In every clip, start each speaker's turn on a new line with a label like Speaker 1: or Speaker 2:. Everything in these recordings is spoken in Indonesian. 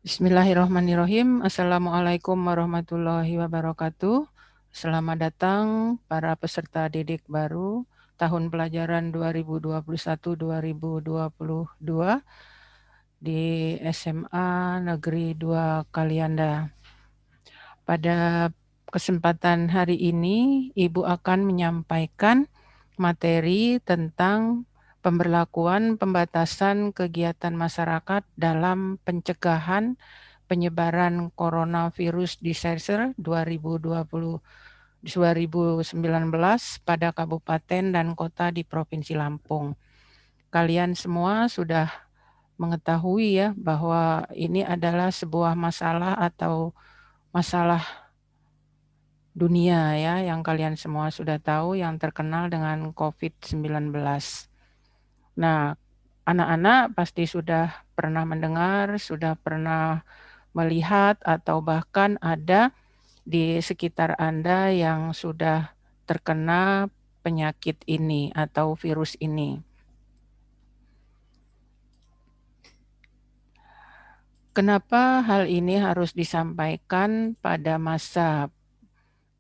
Speaker 1: Bismillahirrahmanirrahim. Assalamualaikum warahmatullahi wabarakatuh. Selamat datang para peserta didik baru tahun pelajaran 2021-2022 di SMA Negeri 2 Kalianda. Pada kesempatan hari ini, Ibu akan menyampaikan materi tentang pemberlakuan pembatasan kegiatan masyarakat dalam pencegahan penyebaran coronavirus disease 2019 pada kabupaten dan kota di Provinsi Lampung. Kalian semua sudah mengetahui ya bahwa ini adalah sebuah masalah atau masalah dunia ya yang kalian semua sudah tahu yang terkenal dengan COVID-19. Nah, anak-anak pasti sudah pernah mendengar, sudah pernah melihat atau bahkan ada di sekitar Anda yang sudah terkena penyakit ini atau virus ini. Kenapa hal ini harus disampaikan pada masa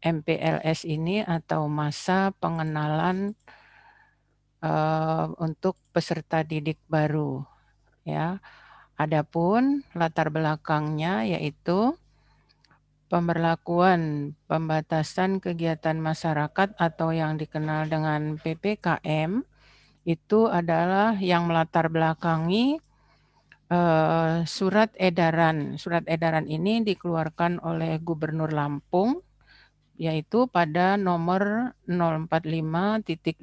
Speaker 1: MPLS ini atau masa pengenalan untuk peserta didik baru ya. Adapun latar belakangnya yaitu pemberlakuan pembatasan kegiatan masyarakat atau yang dikenal dengan PPKM itu adalah yang melatar belakangi surat edaran. Surat edaran ini dikeluarkan oleh Gubernur Lampung yaitu pada nomor 045.2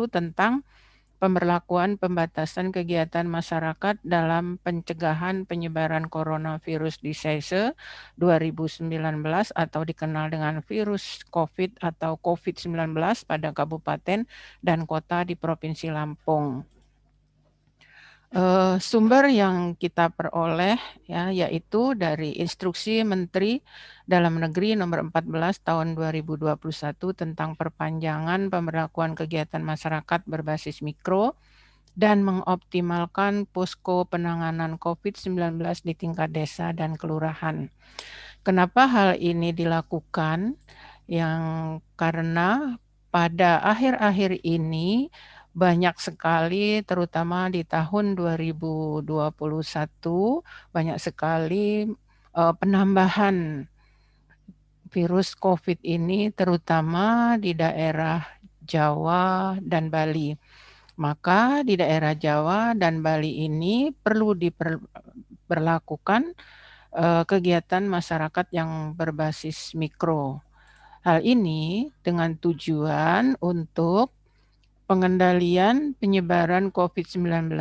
Speaker 1: tentang pemberlakuan pembatasan kegiatan masyarakat dalam pencegahan penyebaran coronavirus disease 2019 atau dikenal dengan virus COVID atau COVID-19 pada kabupaten dan kota di Provinsi Lampung. Sumber yang kita peroleh ya yaitu dari Instruksi Menteri Dalam Negeri Nomor 14 Tahun 2021 tentang perpanjangan pemberlakuan kegiatan masyarakat berbasis mikro dan mengoptimalkan posko penanganan COVID-19 di tingkat desa dan kelurahan. Kenapa hal ini dilakukan? Yang karena pada akhir-akhir ini banyak sekali terutama di tahun 2021 banyak sekali penambahan virus COVID ini terutama di daerah Jawa dan Bali. Maka di daerah Jawa dan Bali ini perlu diberlakukan kegiatan masyarakat yang berbasis mikro. Hal ini dengan tujuan untuk pengendalian penyebaran COVID-19.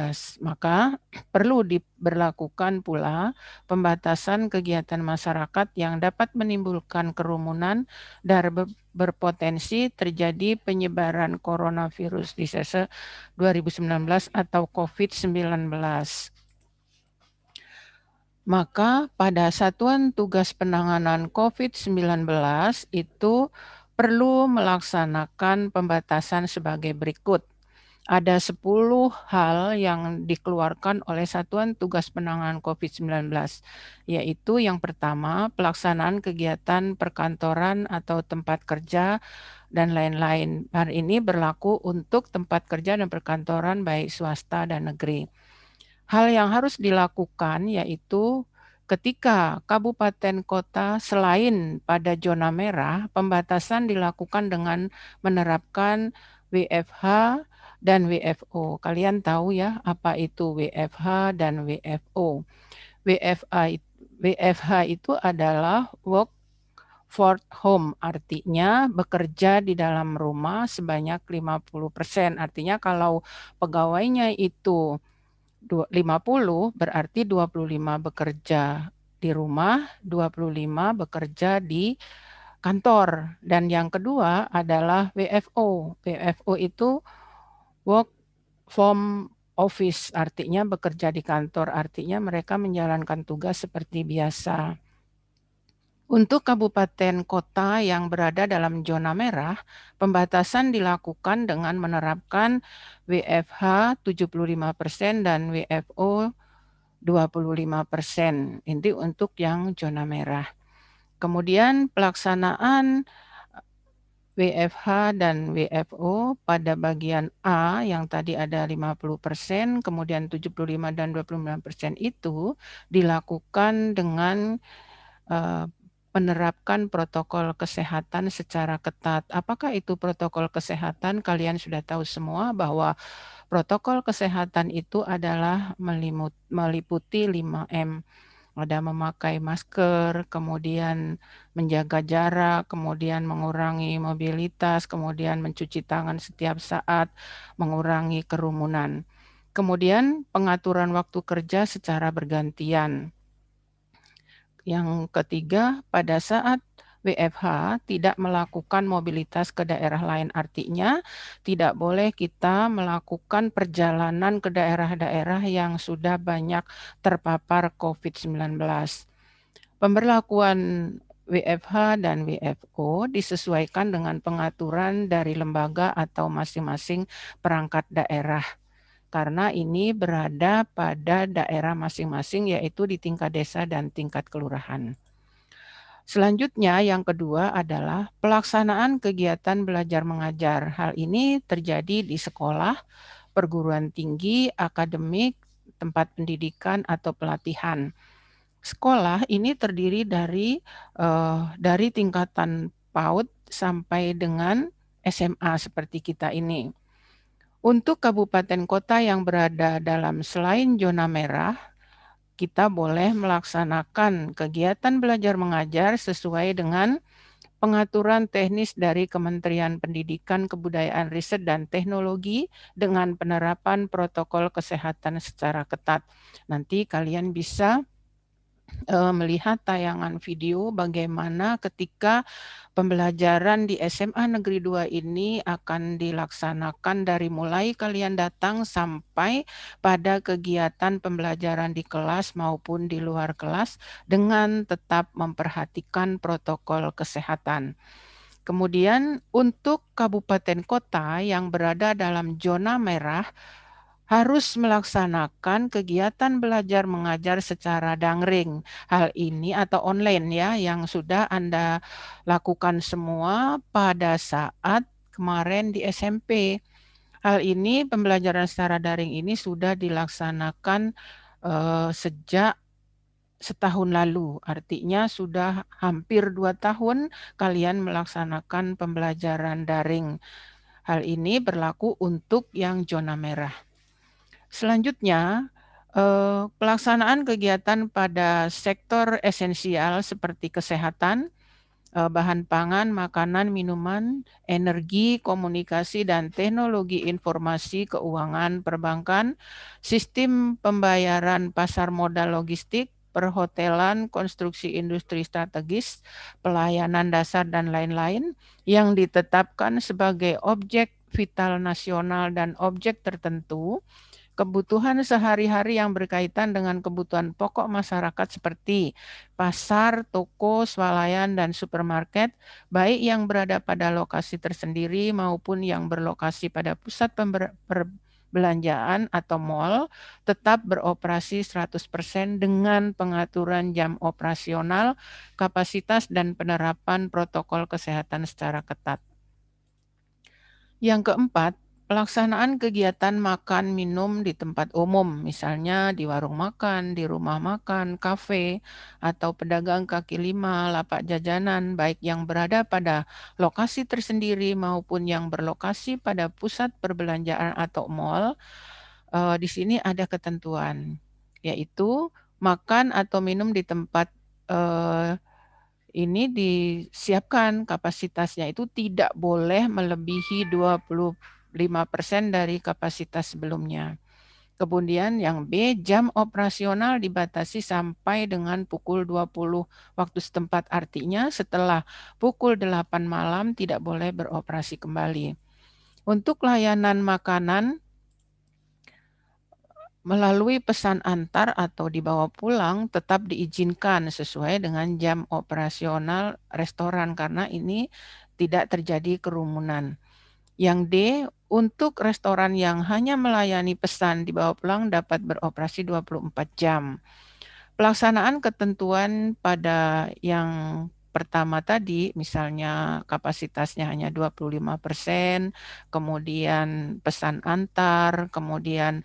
Speaker 1: Maka perlu diberlakukan pula pembatasan kegiatan masyarakat yang dapat menimbulkan kerumunan dan berpotensi terjadi penyebaran coronavirus disease 2019 atau COVID-19. Maka pada Satuan Tugas Penanganan COVID-19 itu perlu melaksanakan pembatasan sebagai berikut. Ada 10 hal yang dikeluarkan oleh Satuan Tugas Penanganan COVID-19, yaitu yang pertama, pelaksanaan kegiatan perkantoran atau tempat kerja dan lain-lain. Hal ini berlaku untuk tempat kerja dan perkantoran baik swasta dan negeri. Hal yang harus dilakukan yaitu ketika kabupaten kota selain pada zona merah, pembatasan dilakukan dengan menerapkan WFH dan WFO. Kalian tahu ya apa itu WFH dan WFO. WFH itu adalah work for home, artinya bekerja di dalam rumah sebanyak 50%. Artinya kalau pegawainya itu 50 berarti 25 bekerja di rumah, 25 bekerja di kantor. Dan yang kedua adalah WFO. WFO itu work from office, artinya bekerja di kantor, artinya mereka menjalankan tugas seperti biasa. Untuk kabupaten kota yang berada dalam zona merah, pembatasan dilakukan dengan menerapkan WFH 75% dan WFO 25%. Ini untuk yang zona merah. Kemudian pelaksanaan WFH dan WFO pada bagian A yang tadi ada 50%, kemudian 75 dan 25% itu dilakukan dengan menerapkan protokol kesehatan secara ketat. Apakah itu protokol kesehatan? Kalian sudah tahu semua bahwa protokol kesehatan itu adalah meliputi 5M. Ada memakai masker, kemudian menjaga jarak, kemudian mengurangi mobilitas, kemudian mencuci tangan setiap saat, mengurangi kerumunan. Kemudian pengaturan waktu kerja secara bergantian. Yang ketiga, pada saat WFH tidak melakukan mobilitas ke daerah lain, artinya tidak boleh kita melakukan perjalanan ke daerah-daerah yang sudah banyak terpapar COVID-19. Pemberlakuan WFH dan WFO disesuaikan dengan pengaturan dari lembaga atau masing-masing perangkat daerah, karena ini berada pada daerah masing-masing, yaitu di tingkat desa dan tingkat kelurahan. Selanjutnya, yang kedua adalah pelaksanaan kegiatan belajar mengajar. Hal ini terjadi di sekolah, perguruan tinggi, akademik, tempat pendidikan, atau pelatihan. Sekolah ini terdiri dari tingkatan PAUD sampai dengan SMA seperti kita ini. Untuk kabupaten kota yang berada dalam selain zona merah, kita boleh melaksanakan kegiatan belajar mengajar sesuai dengan pengaturan teknis dari Kementerian Pendidikan, Kebudayaan, Riset, dan Teknologi dengan penerapan protokol kesehatan secara ketat. Nanti kalian bisa melihat tayangan video bagaimana ketika pembelajaran di SMA Negeri 2 ini akan dilaksanakan dari mulai kalian datang sampai pada kegiatan pembelajaran di kelas maupun di luar kelas dengan tetap memperhatikan protokol kesehatan. Kemudian untuk kabupaten kota yang berada dalam zona merah harus melaksanakan kegiatan belajar mengajar secara daring. Hal ini atau online ya yang sudah Anda lakukan semua pada saat kemarin di SMP. Hal ini pembelajaran secara daring ini sudah dilaksanakan sejak setahun lalu. Artinya sudah hampir 2 tahun kalian melaksanakan pembelajaran daring. Hal ini berlaku untuk yang zona merah. Selanjutnya, pelaksanaan kegiatan pada sektor esensial seperti kesehatan, bahan pangan, makanan, minuman, energi, komunikasi, dan teknologi informasi, keuangan, perbankan, sistem pembayaran pasar modal logistik, perhotelan, konstruksi industri strategis, pelayanan dasar, dan lain-lain yang ditetapkan sebagai objek vital nasional dan objek tertentu. Kebutuhan sehari-hari yang berkaitan dengan kebutuhan pokok masyarakat seperti pasar, toko, swalayan, dan supermarket, baik yang berada pada lokasi tersendiri maupun yang berlokasi pada pusat perbelanjaan atau mal, tetap beroperasi 100% dengan pengaturan jam operasional, kapasitas, dan penerapan protokol kesehatan secara ketat. Yang keempat, pelaksanaan kegiatan makan minum di tempat umum, misalnya di warung makan, di rumah makan, kafe, atau pedagang kaki lima, lapak jajanan, baik yang berada pada lokasi tersendiri maupun yang berlokasi pada pusat perbelanjaan atau mal. Di sini ada ketentuan, yaitu makan atau minum di tempat eh, ini disiapkan kapasitasnya itu tidak boleh melebihi 25% dari kapasitas sebelumnya. Kemudian yang B, jam operasional dibatasi sampai dengan pukul 20 waktu setempat. Artinya setelah pukul 8 malam tidak boleh beroperasi kembali. Untuk layanan makanan, Melalui pesan antar atau dibawa pulang tetap diizinkan sesuai dengan jam operasional restoran karena ini tidak terjadi kerumunan. Yang D, untuk restoran yang hanya melayani pesan dibawa pulang dapat beroperasi 24 jam. Pelaksanaan ketentuan pada yang pertama tadi, misalnya kapasitasnya hanya 25%, kemudian pesan antar, kemudian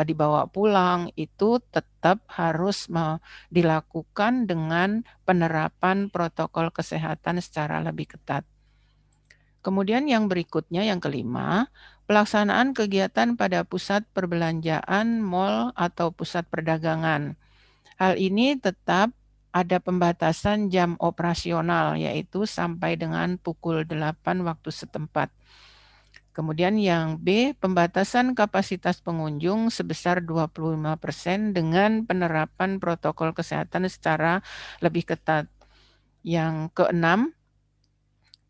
Speaker 1: dibawa pulang, itu tetap harus dilakukan dengan penerapan protokol kesehatan secara lebih ketat. Kemudian yang berikutnya, yang kelima, pelaksanaan kegiatan pada pusat perbelanjaan, mal, atau pusat perdagangan. Hal ini tetap ada pembatasan jam operasional, yaitu sampai dengan pukul 8 waktu setempat. Kemudian yang B, pembatasan kapasitas pengunjung sebesar 25% dengan penerapan protokol kesehatan secara lebih ketat. Yang keenam,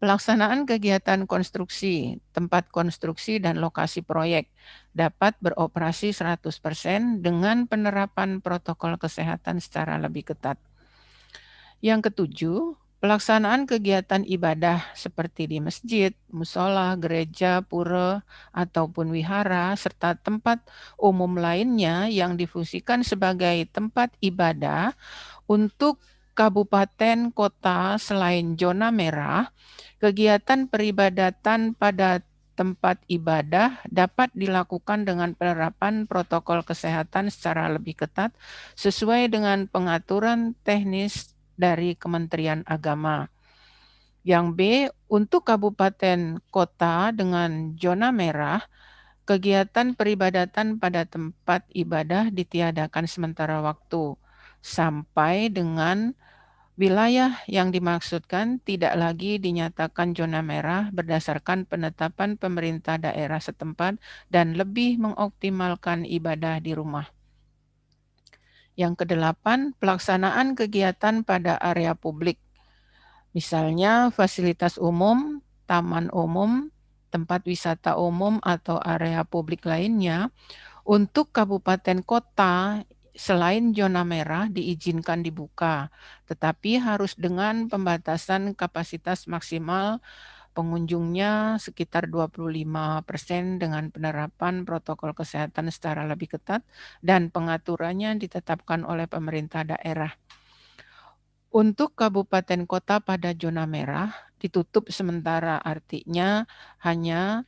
Speaker 1: pelaksanaan kegiatan konstruksi, tempat konstruksi dan lokasi proyek dapat beroperasi 100% dengan penerapan protokol kesehatan secara lebih ketat. Yang ketujuh, pelaksanaan kegiatan ibadah seperti di masjid, musola, gereja, pura, ataupun wihara, serta tempat umum lainnya yang difungsikan sebagai tempat ibadah untuk kabupaten kota selain zona merah. Kegiatan peribadatan pada tempat ibadah dapat dilakukan dengan penerapan protokol kesehatan secara lebih ketat sesuai dengan pengaturan teknis dari Kementerian Agama. Yang B, untuk kabupaten kota dengan zona merah, kegiatan peribadatan pada tempat ibadah ditiadakan sementara waktu sampai dengan wilayah yang dimaksudkan tidak lagi dinyatakan zona merah berdasarkan penetapan pemerintah daerah setempat dan lebih mengoptimalkan ibadah di rumah. Yang kedelapan, pelaksanaan kegiatan pada area publik, misalnya fasilitas umum, taman umum, tempat wisata umum, atau area publik lainnya. Untuk kabupaten kota selain zona merah diizinkan dibuka, tetapi harus dengan pembatasan kapasitas maksimal pengunjungnya sekitar 25% dengan penerapan protokol kesehatan secara lebih ketat dan pengaturannya ditetapkan oleh pemerintah daerah. Untuk kabupaten kota pada zona merah ditutup sementara, artinya hanya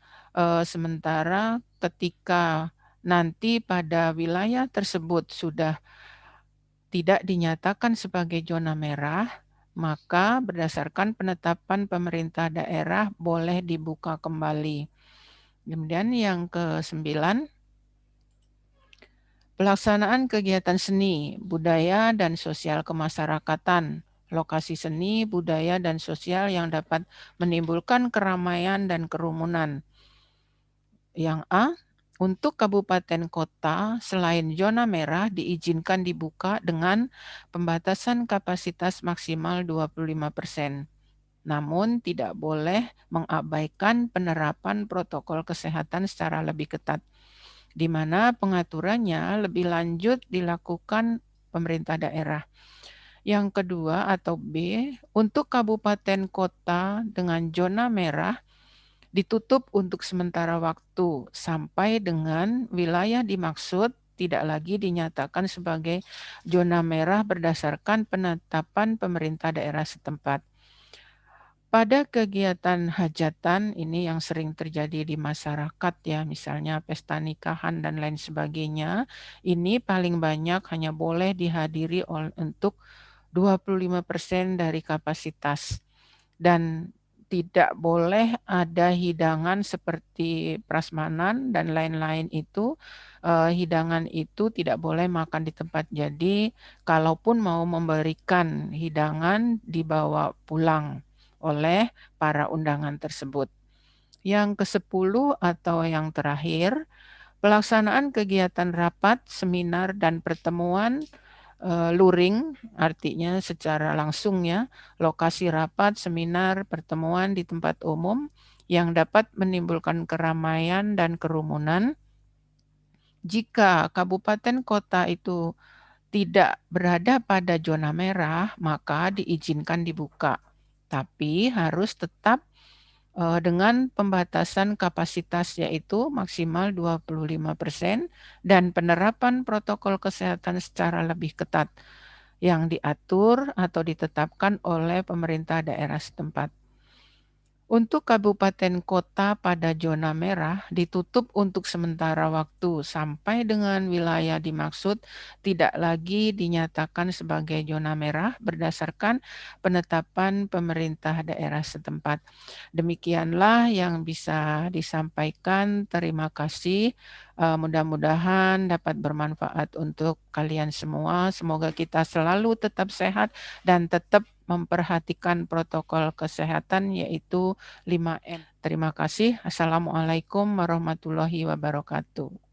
Speaker 1: sementara ketika nanti pada wilayah tersebut sudah tidak dinyatakan sebagai zona merah, maka berdasarkan penetapan pemerintah daerah boleh dibuka kembali. Kemudian yang ke-9, pelaksanaan kegiatan seni, budaya, dan sosial kemasyarakatan. Lokasi seni, budaya, dan sosial yang dapat menimbulkan keramaian dan kerumunan. Yang A, untuk kabupaten kota selain zona merah diizinkan dibuka dengan pembatasan kapasitas maksimal 25%. Namun tidak boleh mengabaikan penerapan protokol kesehatan secara lebih ketat, di mana pengaturannya lebih lanjut dilakukan pemerintah daerah. Yang kedua atau B, untuk kabupaten kota dengan zona merah ditutup untuk sementara waktu sampai dengan wilayah dimaksud tidak lagi dinyatakan sebagai zona merah berdasarkan penetapan pemerintah daerah setempat. Pada kegiatan hajatan ini yang sering terjadi di masyarakat ya, misalnya pesta nikahan dan lain sebagainya, ini paling banyak hanya boleh dihadiri untuk 25% dari kapasitas. Dan tidak boleh ada hidangan seperti prasmanan dan lain-lain itu, hidangan itu tidak boleh makan di tempat. Jadi, kalaupun mau memberikan hidangan dibawa pulang oleh para undangan tersebut. Yang ke-10 atau yang terakhir, pelaksanaan kegiatan rapat, seminar, dan pertemuan luring, artinya secara langsung ya, lokasi rapat, seminar, pertemuan di tempat umum yang dapat menimbulkan keramaian dan kerumunan Jika kabupaten kota itu tidak berada pada zona merah, maka diizinkan dibuka. Tapi harus tetap dengan pembatasan kapasitas yaitu maksimal 25% dan penerapan protokol kesehatan secara lebih ketat yang diatur atau ditetapkan oleh pemerintah daerah setempat. Untuk kabupaten kota pada zona merah ditutup untuk sementara waktu sampai dengan wilayah dimaksud tidak lagi dinyatakan sebagai zona merah berdasarkan penetapan pemerintah daerah setempat. Demikianlah yang bisa disampaikan. Terima kasih. Mudah-mudahan dapat bermanfaat untuk kalian semua. Semoga kita selalu tetap sehat dan tetap memperhatikan protokol kesehatan yaitu 5M. Terima kasih. Assalamualaikum warahmatullahi wabarakatuh.